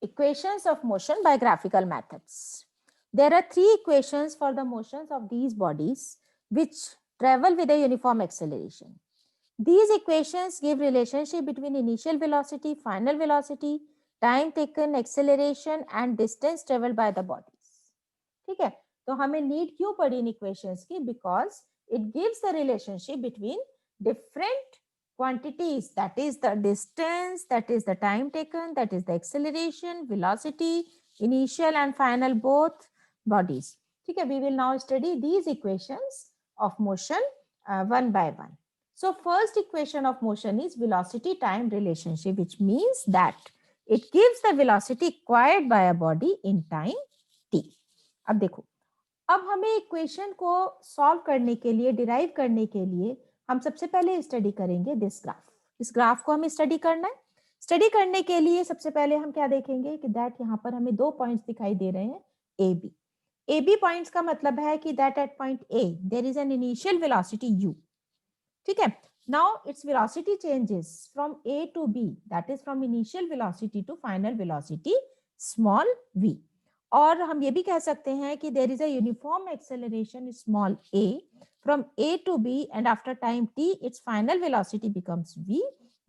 Equations of motion by graphical methods. There are three equations for the motions of these bodies which travel with a uniform acceleration. These equations give relationship between initial velocity, final velocity, time taken, acceleration and distance traveled by the bodies. ठीक है, तो हमें need क्यों पड़ी इन equations की? Because it gives the relationship between different quantities, that is the distance, that is the time taken, that is the acceleration, velocity, initial and final both bodies. ठीक है, we will now study these equations of motion one by one. So first equation of motion is velocity time relationship, which means that it gives the velocity acquired by a body in time t. अब देखो, अब हमें equation को solve करने के लिए, derive करने के लिए हम सबसे पहले स्टडी करेंगे दिस ग्राफ. इस ग्राफ को हमें स्टडी करना है. स्टडी करने के लिए सबसे पहले हम क्या देखेंगे कि दैट यहाँ पर हमें दो पॉइंट्स दिखाई दे रहे हैं A B. A B points का मतलब है कि that at point A there is an initial velocity u. ठीक है, now it's velocity changes from A to B, that is from initial velocity to final velocity small v. और हम ये भी कह सकते हैं कि there is a uniform acceleration small a from A to B and after time t its final velocity becomes v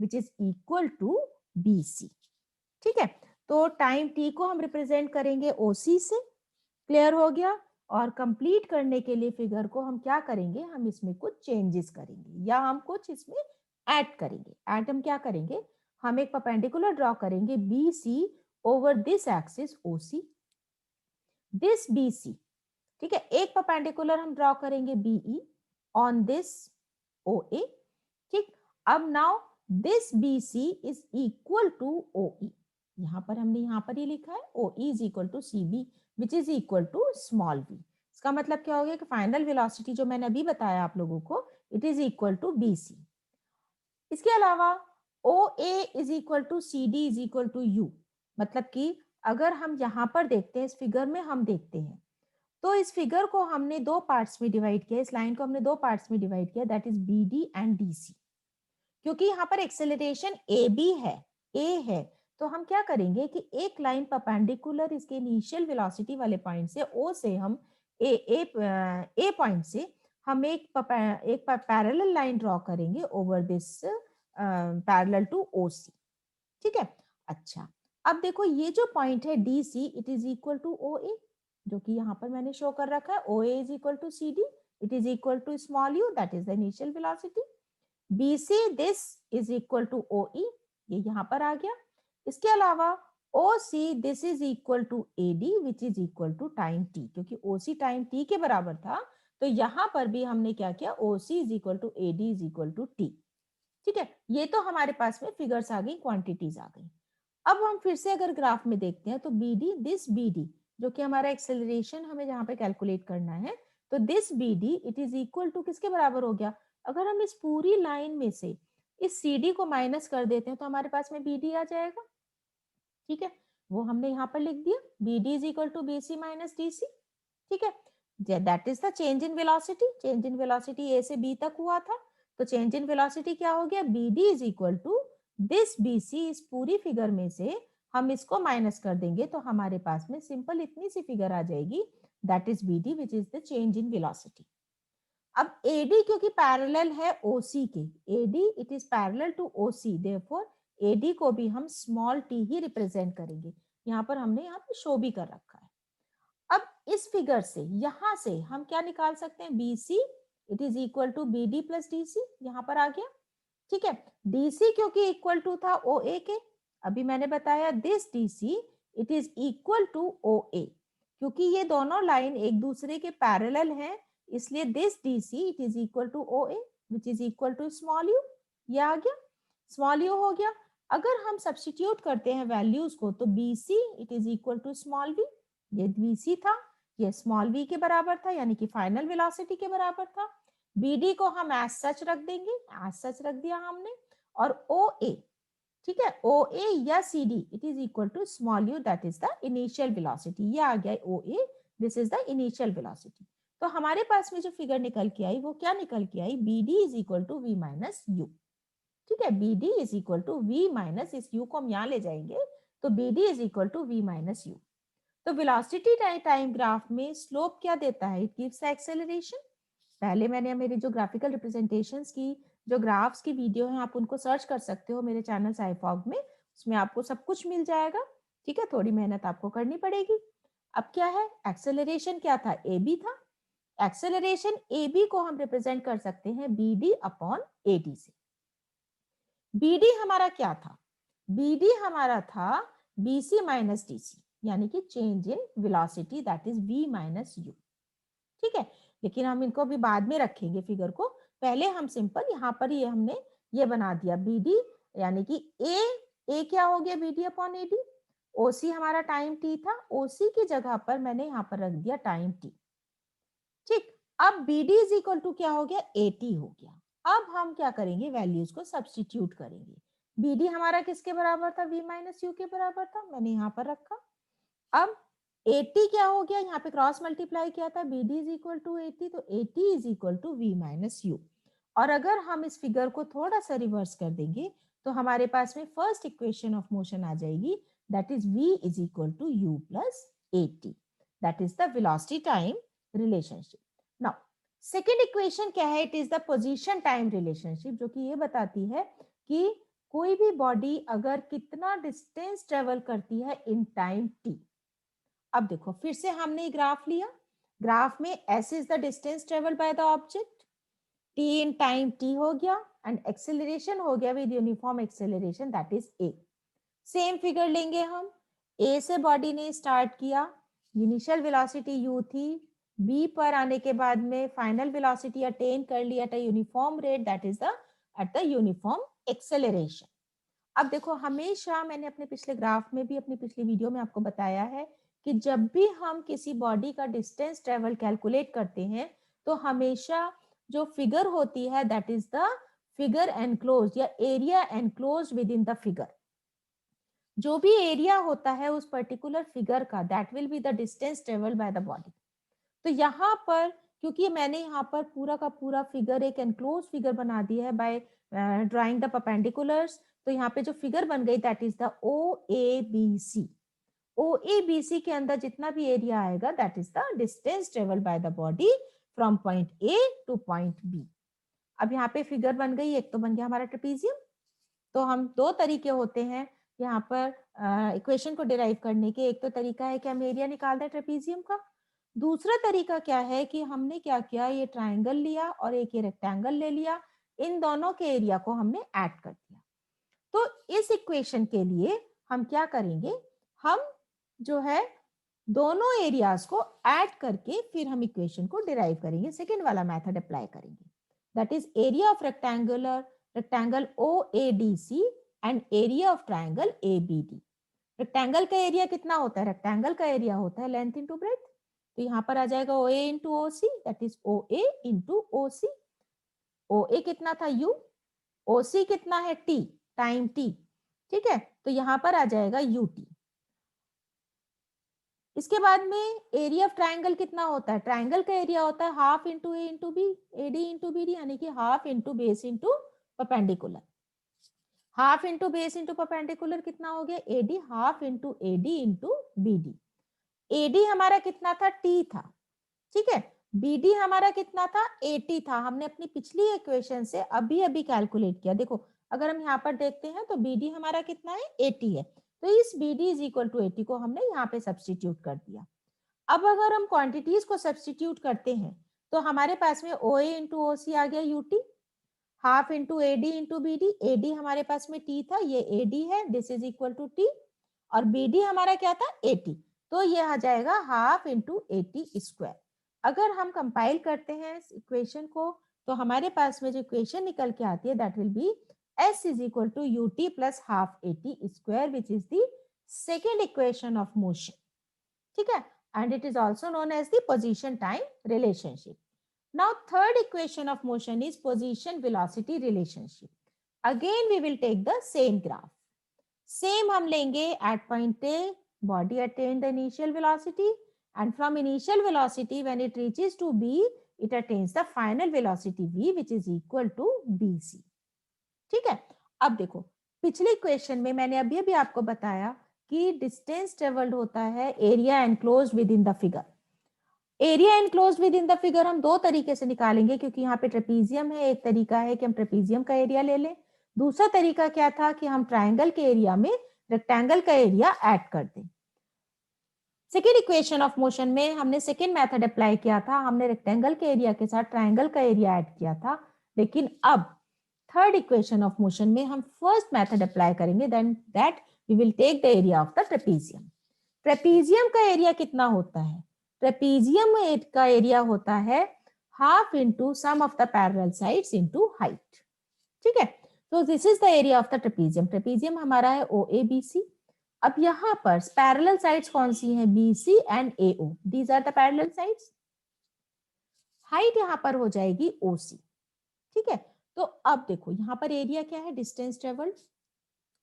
which is equal to bc. ठीक है, तो टाइम t को हम रिप्रेजेंट करेंगे OC से. क्लियर हो गया. और कंप्लीट करने के लिए फिगर को हम क्या करेंगे, हम इसमें कुछ चेंजेस करेंगे या हम कुछ इसमें ऐड करेंगे. ऐड हम क्या करेंगे, हम एक परपेंडिकुलर ड्रॉ करेंगे BC over this axis OC. This BC, ठीक है, एक परपेंडिकुलर हम ड्रॉ करेंगे BE ऑन दिस OA. ठीक, अब now this BC is equal to OE. यहां पर हमने यहां पर ही लिखा है OE is equal to CB which is equal to small v. इसका मतलब क्या हो गया कि फाइनल वेलोसिटी जो मैंने अभी बताया आप लोगों को, it is equal to BC. इसके अलावा OA is equal to CD is equal to U. मतलब कि अगर हम यहां पर देखते हैं, इस फिगर में हम देखते हैं, तो इस फिगर को हमने दो पार्ट्स में डिवाइड किया. इस लाइन को हमने दो पार्ट्स में डिवाइड किया, that is BD and DC. क्योंकि यहाँ पर एक्सेलरेशन AB है, A है, तो हम क्या करेंगे कि एक लाइन परपेंडिकुलर इसके इनिशियल वेलोसिटी वाले पॉइंट से O से हम ए पॉइंट से हम एक पैरेलल लाइन ड्रॉ करेंगे over this parallel to OC. ठीक है, अच्छा, अब देखो ये जो पॉइंट है DC it is equal to OA, जो कि यहाँ पर मैंने शो कर रखा है. OA is equal to CD, it is equal to small u, that is the initial velocity. BC this is equal to OE, ये यहाँ पर आ गया. इसके अलावा OC this is equal to AD which is equal to time t, क्योंकि OC time t के बराबर था, तो यहाँ पर भी हमने क्या किया, OC is equal to AD is equal to t. ठीक है, ये तो हमारे पास में फिगर्स आ गई, क्वांटिटीज आ गई. अब हम फिर से अगर ग्राफ में देखते हैं तो BD दिस BD जो कि हमारा एक्सेलरेशन हमें जहां पे कैलकुलेट करना है, तो this BD it is equal to किसके बराबर हो गया. अगर हम इस पूरी लाइन में से इस CD को माइनस कर देते हैं तो हमारे पास में BD आ जाएगा. ठीक है, वो हमने यहाँ पर लिख दिया, BD is equal to BC minus DC. ठीक है, that is the change in velocity. Change in velocity A से B तक हुआ था, तो चेंज इन वेलोसिटी क्या हो गया, BD is equal to this BC. इस पूरी फिगर में से हम इसको माइनस कर देंगे तो हमारे पास में सिंपल इतनी सी फिगर आ जाएगी, that is BD which is the change in velocity. अब AD क्योंकि पैरेलल है OC के, AD it is parallel to OC, therefore AD को भी हम स्मॉल t ही रिप्रेजेंट करेंगे. यहाँ पर हमने यहाँ पे शो भी कर रखा है. अब इस फिगर से यहां से हम क्या निकाल सकते हैं, BC it is equal to BD plus DC, यहाँ पर आ गया. ठीक है, DC क्योंकि इक्वल टू था OA के, अभी मैंने बताया this DC it is equal to OA, क्योंकि ये दोनों लाइन एक दूसरे के पैरेलल हैं, इसलिए this DC it is equal to OA which is equal to small u. ये आ गया, स्मॉल u हो गया. अगर हम सब्स्टिट्यूट करते हैं वैल्यूज को तो BC it is equal to small v. ये BC था, ये स्मॉल v के बराबर था, यानी कि फाइनल वेलोसिटी के बराबर था. BD को हम एज सच रख देंगे, एज सच रख दिया हमने. और OA, ठीक है, OA या CD it is equal to small u, that is the initial velocity. ये आ गया OA, this is the initial velocity. तो हमारे पास में जो फिगर निकल के आई वो क्या निकल के आई, BD is equal to V minus U. ठीक है, BD is equal to V minus, इस U को हम यहाँ ले जाएंगे तो BD is equal to V minus U। तो वेलोसिटी टाइम ग्राफ में स्लोप क्या देता है? It gives acceleration. पहले मैंने मेरी जो ग्राफिकल रिप्रेजेंटेशंस की जो ग्राफ्स की वीडियो है आप उनको सर्च कर सकते हो मेरे चैनल साइफॉग में, उसमें आपको सब कुछ मिल जाएगा। ठीक है, थोड़ी मेहनत आपको करनी पड़ेगी। अब क्या है, एक्सेलरेशन क्या था? AB था। एक्सेलरेशन AB को हम रिप्रेजेंट कर सकते हैं BD अपॉन AD से। BD हमारा क्या था? BD हमारा था BC माइनस DC, यानी कि change in velocity, that is V minus U। ठीक है, लेकिन हम इनको भी बाद में रखेंगे फिगर को। पहले हम सिंपल यहाँ पर ये हमने ये बना दिया BD, यानी कि A क्या हो गया? BD upon AD। OC हमारा टाइम T था, OC की जगह पर मैंने यहाँ पर रख दिया टाइम T। ठीक, अब BD इज इक्वल टू क्या हो गया? AT हो गया। अब हम क्या करेंगे? वैल्यूज को सब्स्टिट्यूट करेंगे। BD हमारा किसके बराबर था? V माइनस U के बराबर था, मैंने यहाँ पर रखा। अब 80 क्या हो गया? यहाँ पे क्रॉस मल्टीप्लाई किया था, BD इज इक्वल टू 80, तो 80 is equal to V minus U। और अगर हम इस फिगर को थोड़ा सा रिवर्स कर देंगे तो हमारे पास में फर्स्ट इक्वेशन ऑफ मोशन आ जाएगी, that is V is equal to U plus 80, that is the velocity time relationship. Now second equation क्या है? It is the position time relationship, जो कि ये बताती है कि कोई भी बॉडी अगर कितना डिस्टेंस ट्रेवल करती है इन टाइम t। अब देखो फिर से हमने ग्राफ लिया, ग्राफ में s is the distance travel by the object, t in time t हो गया, एंड एक्सेलरेशन हो गया with uniform acceleration, that is a। Same figure लेंगे हम, a से बॉडी ने स्टार्ट किया, इनिशियल वेलोसिटी u थी, b पर आने के बाद में फाइनल वेलोसिटी अटेन कर लिया at a uniform rate, that is the at the uniform acceleration. अब देखो हमेशा मैंने अपने पिछले ग्राफ में भी अपनी पिछली वीडियो में आपको बताया है कि जब भी हम किसी बॉडी का डिस्टेंस ट्रेवल कैलकुलेट करते हैं तो हमेशा जो फिगर होती है that is the figure enclose या area enclose within the figure. जो भी एरिया होता है उस पर्टिकुलर फिगर का, that will be the distance travel by the body. तो यहाँ पर क्योंकि मैंने यहाँ पर पूरा का पूरा फिगर एक एनक्लोज फिगर बना दिया है बाय ड्राइंग द परपेंडिकुलर्स, तो यहाँ पे जो फिगर बन गई that is the OABC। OABC के अंदर जितना भी एरिया आएगा that is the distance travel by the body from point A two point B। अब यहाँ पे फिगर बन गई, एक तो बन गया हमारा ट्रेपीजियम। तो हम दो तरीके होते हैं यहाँ पर इक्वेशन को डिराइव करने के, एक तो तरीका है कि हम एरिया निकाल दें ट्रेपीजियम का, दूसरा तरीका क्या है कि हमने क्या किया, ये ट्राइंगल लिया और एक ये रेक्टेंगल ले लिया, इन दोनों के एरिया को हमने ऐड कर दिया। तो इस इक्वेशन के लिए हम क्या करेंगे, हम जो है दोनों एरियाज को ऐड करके फिर हम इक्वेशन को डिराइव करेंगे, सेकेंड वाला मेथड अप्लाई करेंगे, that is area of rectangle OADC and area of triangle ABD। Rectangle का एरिया कितना होता है? रेक्टेंगल का एरिया होता है लेंथ इंटू ब्रेथ, तो यहाँ पर आ जाएगा OA into OC, that is OA into OC। OA कितना था? U, OC कितना है? T, time T। ठीक है, तो यहाँ पर आ जाएगा UT। इसके बाद में एरिया ऑफ ट्राइंगल कितना होता है? ट्राइंगल का एरिया होता है half into A into B, AD into BD, यानी कि half into base into perpendicular. Half into base into perpendicular कितना हो गया? AD, half into AD into BD। AD हमारा कितना था? T था। ठीक है, BD हमारा कितना था? 80 था। हमने अपनी पिछली इक्वेशन से अभी अभी कैलकुलेट किया। देखो अगर हम यहाँ पर देखते हैं तो BD हमारा कितना है? 80 है, तो इस BD इज इक्वल टू 80 को हमने यहाँ पे सब्सटीट्यूट कर दिया। अब अगर हम क्वांटिटीज को सब्सटीट्यूट करते हैं तो हमारे पास में OA इंटू OC आ गया UT, half into AD into BD, AD हमारे पास में T था, ये AD है, this is equal to T, और BD हमारा क्या था? 80, तो ये आ जाएगा हाफ इंटू 80 स्क्वायर। अगर हम कंपाइल करते हैं इस इक्वेशन को तो हमारे पास में जो इक्वेशन निकल के आती है that will be S is equal to UT plus half 80 square, which is the second equation of motion. ठीक है, and it is also known as the position time relationship. Now third equation of motion is position velocity relationship. Again we will take the same graph. Same हम लेंगे at point A, body attained the initial velocity, and from initial velocity when it reaches to B, it attains the final velocity V, which is equal to BC. ठीक है, अब देखो पिछले equation में मैंने अभी अभी आपको बताया कि डिस्टेंस ट्रेवल्ड होता है area enclosed with in the figure. Area enclosed with in the figure हम दो तरीके से निकालेंगे, क्योंकि यहाँ पे ट्रेपीजियम है। एक तरीका है कि हम ट्रेपीजियम का एरिया ले लें, दूसरा तरीका क्या था कि हम ट्राइंगल के एरिया में रेक्टेंगल का एरिया ऐड कर दें। सेकेंड इक्वेशन ऑफ मोशन में हमने सेकेंड मेथड अप्लाई किया था, हमने रेक्टेंगल के एरिया के साथ ट्राइंगल का एरिया ऐड किया था। लेकिन अब थर्ड इक्वेशन ऑफ मोशन में हम फर्स्ट मेथड अप्लाई करेंगे, then that we will take the area of the trapezium. Trapezium का एरिया कितना होता है? ट्रेपीजियम का एरिया होता है half into sum of the parallel sides into height. ठीक है, तो this is the area of the trapezium. Trapezium हमारा है OABC। अब यहाँ पर पैरेलल साइड्स कौन सी हैं? BC and AO, these are the parallel sides. Height यहाँ पर हो जाएगी OC। ठीक है, तो अब देखो यहाँ पर एरिया क्या है? Distance travelled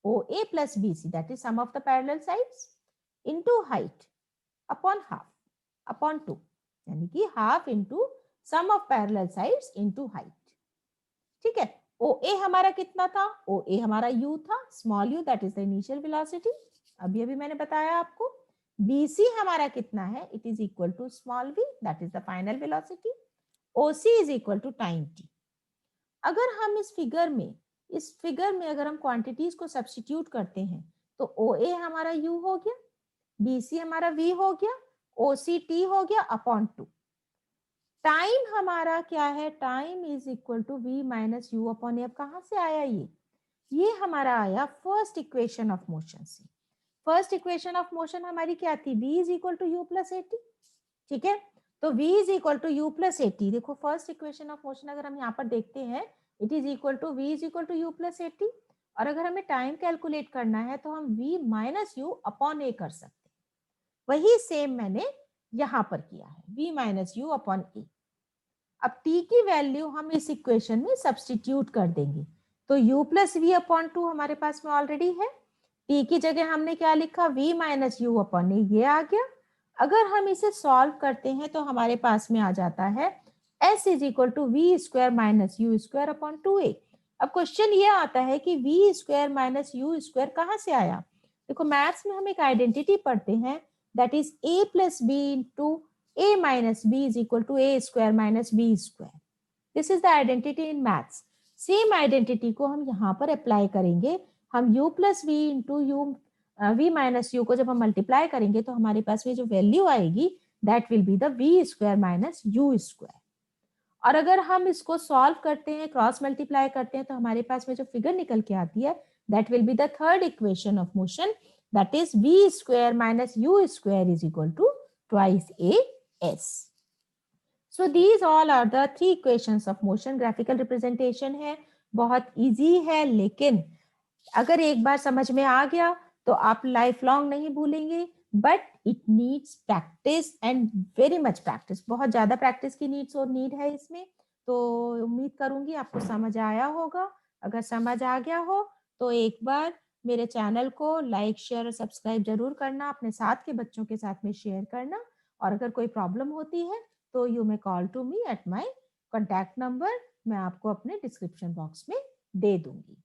OA plus BC, that is sum of the parallel sides, into height upon half upon 2, यानी कि half into sum of parallel sides into height. ठीक है, OA हमारा कितना था? OA हमारा U था, small u, that is the initial velocity, अभी मैंने बताया आपको। BC हमारा कितना है? It is equal to small v, that is the final velocity. OC is equal to time t। अगर हम इस फिगर में अगर हम क्वांटिटीज को सब्स्टिट्यूट करते हैं तो OA हमारा U हो गया, BC हमारा V हो गया, OC T हो गया अपॉन 2। टाइम हमारा क्या है? Time is equal to V minus U upon A. कहां से आया ये हमारा आया फर्स्ट इक्वेशन ऑफ मोशन से। फर्स्ट इक्वेशन ऑफ मोशन हमारी क्या थी? V is equal to U plus AT। ठीक है, तो V is equal to U plus AT। देखो फर्स्ट इक्वेशन ऑफ मोशन अगर हम यहाँ पर देखते हैं, it is equal to V is equal to U plus AT। और अगर हमें टाइम कैलकुलेट करना है तो हम V minus U upon A कर सकते हैं। वही सेम मैंने यहाँ पर किया है, V minus U upon A। अब T की वैल्यू हम इस इक्वेशन में सब्स्टिट्यूट कर देंगे, तो U प्लस V अपॉन 2 हमारे पास में ऑलरेडी है। T की जगह हमने क्या लिखा? V minus U upon A, ये आ गया। अगर हम इसे सॉल्व करते हैं तो हमारे पास में आ जाता है S is equal to V square minus U square upon 2A। अब क्वेश्चन ये आता है कि V square minus U square कहाँ से आया? देखो मैथ्स में हम एक आइडेंटिटी पढ़ते हैं, that is A plus B into A minus B is equal to A square minus B square. This is the identity in maths. Same identity को हम यहाँ पर अप्लाई करेंगे। हम U plus V into V minus U को जब हम multiply करेंगे तो हमारे पास में जो वैल्यू आएगी that will be the V square minus U square. और अगर हम इसको सॉल्व करते हैं, क्रॉस मल्टीप्लाई करते हैं, तो हमारे पास में जो फिगर निकल के आती है that will be the third equation of motion, that is V square minus U square is equal to twice AS। So these all are the three equations of motion। Graphical representation है, बहुत easy है, लेकिन अगर एक बार समझ में आ गया तो आप लाइफ लॉन्ग नहीं भूलेंगे। But it needs practice and very much practice, बहुत ज्यादा प्रैक्टिस की नीड है इसमें। तो उम्मीद करूंगी आपको समझ आया होगा। अगर समझ आ गया हो तो एक बार मेरे चैनल को लाइक शेयर और सब्सक्राइब जरूर करना, अपने साथ के बच्चों के साथ में शेयर करना। और अगर कोई प्रॉब्लम होती है तो you may call to me at my contact number, मैं आपको अपने डिस्क्रिप्शन बॉक्स में दे दूंगी।